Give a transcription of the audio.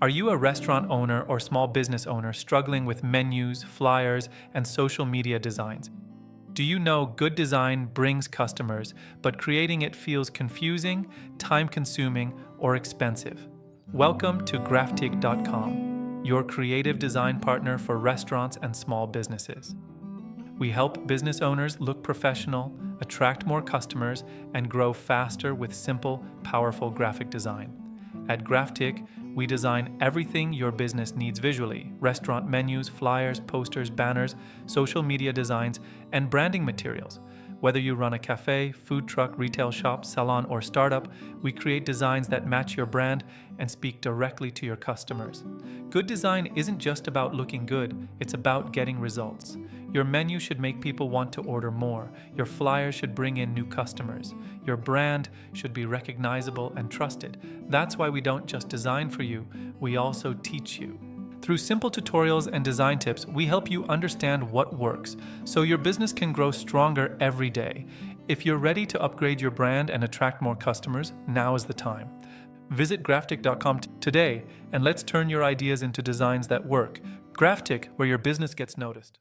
Are you a restaurant owner or small business owner struggling with menus, flyers, and social media designs? Do you know good design brings customers, but creating it feels confusing, time-consuming, or expensive? Welcome to Graphtiq.com, your creative design partner for restaurants and small businesses. We help business owners look professional, attract more customers, and grow faster with simple, powerful graphic design. At Graphtiq, we design everything your business needs visually: restaurant menus, flyers, posters, banners, social media designs, and branding materials. Whether you run a cafe, food truck, retail shop, salon, or startup, we create designs that match your brand and speak directly to your customers. Good design isn't just about looking good, it's about getting results. Your menu should make people want to order more. Your flyer should bring in new customers. Your brand should be recognizable and trusted. That's why we don't just design for you, we also teach you. Through simple tutorials and design tips, we help you understand what works, so your business can grow stronger every day. If you're ready to upgrade your brand and attract more customers, now is the time. Visit Graphtiq.com today, and let's turn your ideas into designs that work. Graphtiq, where your business gets noticed.